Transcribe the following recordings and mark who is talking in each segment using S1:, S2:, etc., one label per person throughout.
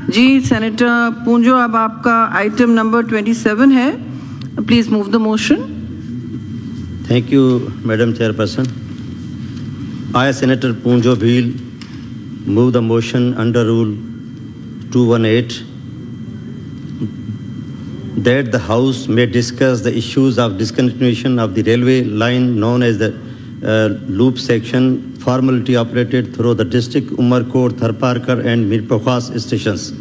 S1: जी senator पूंजो, अब आपका item number 27 है, please move the motion.
S2: Thank you, Madam Chairperson. I, Senator Poonjo Bheel, move the motion under Rule 218 that the House may discuss the issues of discontinuation of the railway line known as the loop section formerly operated through the district Umarkot, Tharparkar and Mirpurkhas stations.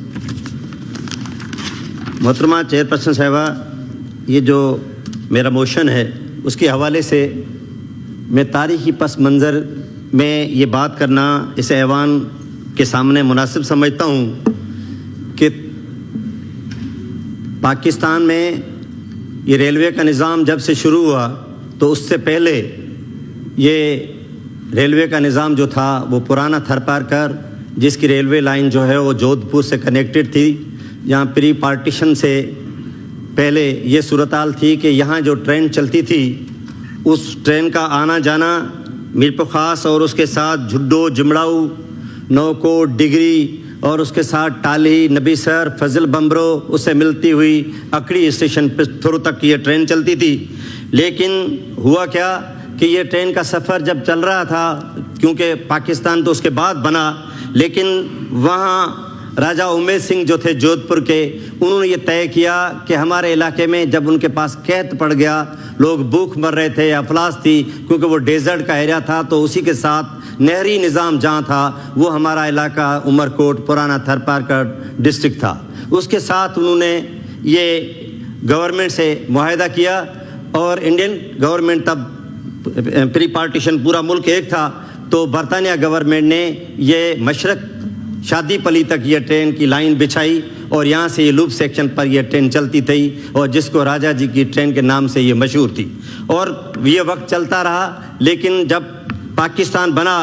S2: मोहतरमा chairperson साहिबा, ये जो मेरा motion है उसके हवाले से मैं तारीख़ी पस मंज़र में ये बात करना इस ऐवान के सामने मुनासिब समझता हूँ कि पाकिस्तान में ये रेलवे का निज़ाम जब से शुरू हुआ तो उससे पहले ये रेलवे का निज़ाम जो था वो पुराना थरपारकर, जिसकी रेलवे लाइन जो है वो जोधपुर से कनेक्टेड थी. यहाँ प्री पार्टीशन से पहले ये सूरत-हाल थी कि यहाँ जो ट्रेन चलती थी उस ट्रेन का आना जाना मीरपुर और उसके साथ झुड्डो, जिमड़ाऊ, नौकोट, डिगरी और उसके साथ टाली, नबीसर, फजल बम्बरो, उससे मिलती हुई अकड़ी स्टेशन पर थोड़ा तक ये ट्रेन चलती थी. लेकिन हुआ क्या कि ये ट्रेन का सफ़र जब चल रहा था, क्योंकि पाकिस्तान तो उसके बाद बना, लेकिन वहाँ राजा उमेद सिंह जो थे जोधपुर के, उन्होंने ये तय किया कि हमारे इलाके में जब उनके पास कैद पड़ गया, लोग भूख मर रहे थे, अफलास थी, क्योंकि वो डेजर्ट का एरिया था, तो उसी के साथ नहरी निज़ाम जहाँ था वो हमारा इलाका उमरकोट, पुराना थरपारकर डिस्ट्रिक्ट था. उसके साथ उन्होंने ये गवर्नमेंट से मुआहदा किया और इंडियन गवर्नमेंट तब प्री पार्टीशन पूरा मुल्क एक था, तो बरतानिया गवर्नमेंट ने ये मशरक शादी पली तक ये ट्रेन की लाइन बिछाई और यहाँ से ये लूप सेक्शन पर ये ट्रेन चलती थी और जिसको राजा जी की ट्रेन के नाम से ये मशहूर थी. और ये वक्त चलता रहा, लेकिन जब पाकिस्तान बना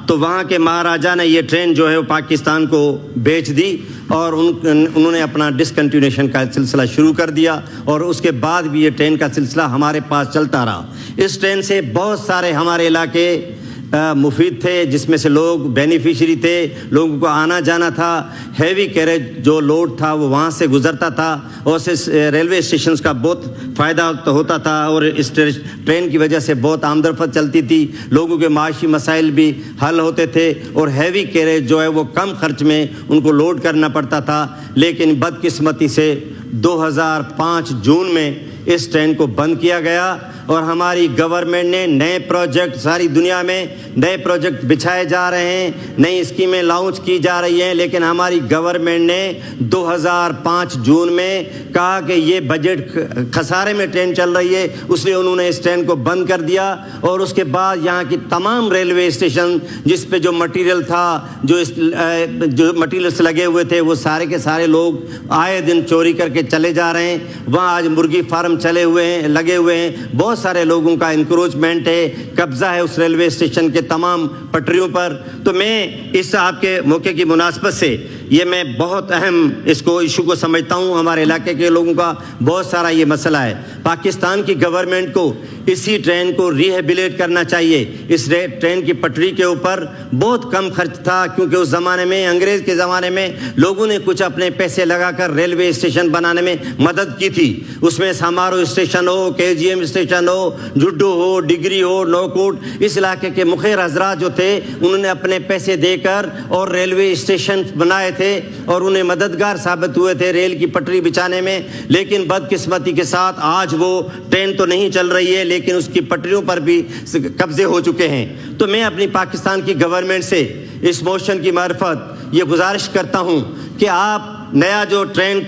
S2: तो वहाँ के महाराजा ने ये ट्रेन जो है वो पाकिस्तान को बेच दी और उन्होंने अपना डिसकंटिन्यूएशन का सिलसिला शुरू कर दिया और उसके बाद भी ये ट्रेन का सिलसिला हमारे पास चलता रहा. इस ट्रेन से बहुत सारे हमारे इलाके मुफीद थे, जिसमें से लोग बेनिफिशरी थे, लोगों को आना जाना था. हैवी कैरेज जो लोड था वो वहाँ से गुज़रता था और से रेलवे स्टेशंस का बहुत फ़ायदा तो होता था और इस ट्रेन की वजह से बहुत आमदरफत चलती थी, लोगों के माशी मसाइल भी हल होते थे और हैवी कैरेज जो है वो कम खर्च में उनको लोड करना पड़ता था. लेकिन बदकिस्मती से 2005 जून में इस ट्रेन को बंद किया गया और हमारी गवर्नमेंट ने नए प्रोजेक्ट, सारी दुनिया में नए प्रोजेक्ट बिछाए जा रहे हैं, नई स्कीमें लॉन्च की जा रही हैं, लेकिन हमारी गवर्नमेंट ने 2005 जून में कहा कि ये बजट खसारे में ट्रेन चल रही है, इसलिए उन्होंने इस ट्रेन को बंद कर दिया. और उसके बाद यहाँ की तमाम रेलवे स्टेशन जिस पे जो मटीरियल था, जो मटीरियल्स लगे हुए थे, वो सारे के सारे लोग आए दिन चोरी करके चले जा रहे हैं. वहाँ आज मुर्गी फार्म चले हुए हैं, लगे हुए हैं, बहुत सारे लोगों का इंक्रोचमेंट है, कब्जा है उस रेलवे स्टेशन के तमाम पटरियों पर. तो मैं इस आपके मौके की मुनासबत से ये मैं बहुत अहम इसको इशू को समझता हूँ. हमारे इलाके के लोगों का बहुत सारा ये मसला है. पाकिस्तान की गवर्नमेंट को इसी ट्रेन को रिहेबिलिट करना चाहिए. इस ट्रेन की पटरी के ऊपर बहुत कम खर्च था, क्योंकि उस ज़माने में, अंग्रेज़ के ज़माने में, लोगों ने कुछ अपने पैसे लगाकर रेलवे स्टेशन बनाने में मदद की थी. उसमें समारो स्टेशन हो, KGM स्टेशन हो, झुड्डो हो, डिगरी हो, नौकोट, इस इलाके के मुखिर हजरात जो थे उन्होंने अपने पैसे देकर और रेलवे स्टेशन बनाए थे और उन्हें मददगार साबित हुए थे रेल की पटरी बिछाने में. लेकिन बदकिस्मती के साथ आज वो ट्रेन तो नहीं चल रही है, लेकिन उसकी पटरियों पर भी कब्जे हो चुके हैं. तो मैं अपनी पाकिस्तान की गवर्नमेंट से इस मोशन की मार्फत ये गुजारिश करता हूं कि आप नया जो ट्रेन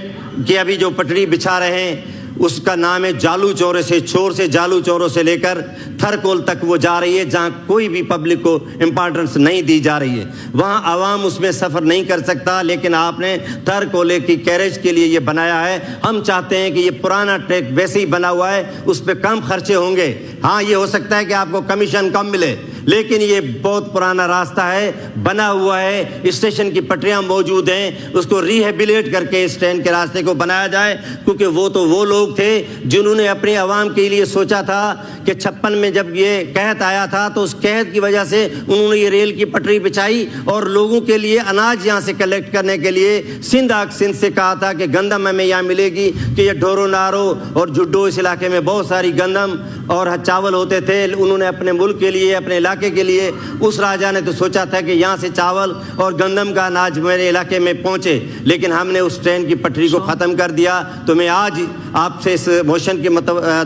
S2: की अभी जो पटरी बिछा रहे हैं उसका नाम है जालू चौरे से, छोर से जालू चौरों से लेकर थरकोल तक वो जा रही है, जहाँ कोई भी पब्लिक को इम्पोर्टेंस नहीं दी जा रही है. वहाँ आवाम उसमें सफ़र नहीं कर सकता, लेकिन आपने थरकोले की कैरेज के लिए ये बनाया है. हम चाहते हैं कि ये पुराना ट्रैक वैसे ही बना हुआ है, उस पर कम खर्चे होंगे. हाँ, ये हो सकता है कि आपको कमीशन कम मिले, لیکن یہ بہت پرانا راستہ ہے, بنا ہوا ہے, اسٹیشن کی پٹریاں موجود ہیں, اس کو ریہیبلیٹ کر کے اس ٹرین کے راستے کو بنایا جائے, کیونکہ وہ تو وہ لوگ تھے جنہوں نے اپنی عوام کے لیے سوچا تھا کہ 56 میں جب یہ قحط آیا تھا تو اس قحط کی وجہ سے انہوں نے یہ ریل کی پٹری بچھائی اور لوگوں کے لیے اناج یہاں سے کلیکٹ کرنے کے لیے سندھ سے کہا تھا کہ گندم ہمیں یہاں ملے گی, کہ یہ ڈھورو نارو اور جڈو اس علاقے میں بہت ساری گندم اور چاول ہوتے تھے. انہوں نے اپنے ملک کے لیے, اپنے علاقے کے لیے, اس راجا نے تو سوچا تھا کہ یہاں سے چاول اور گندم کا اناج میرے علاقے میں پہنچے, لیکن ہم نے اس ٹرین کی پٹری کو ختم کر دیا. تو میں آج آپ سے اس موشن کی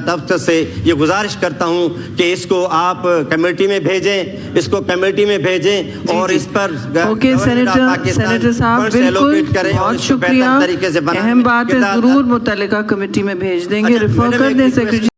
S2: دفتر سے یہ گزارش کرتا ہوں کہ اس کو آپ کمیٹی میں بھیجیں, اس کو کمیٹی میں بھیجیں اور اس پر
S1: اوکے سینیٹر صاحب بالکل بہت شکریہ, اہم بات ہے, ضرور متعلقہ کمیٹی میں بھیج دیں گے, ریفر کر دیں سیکریٹری.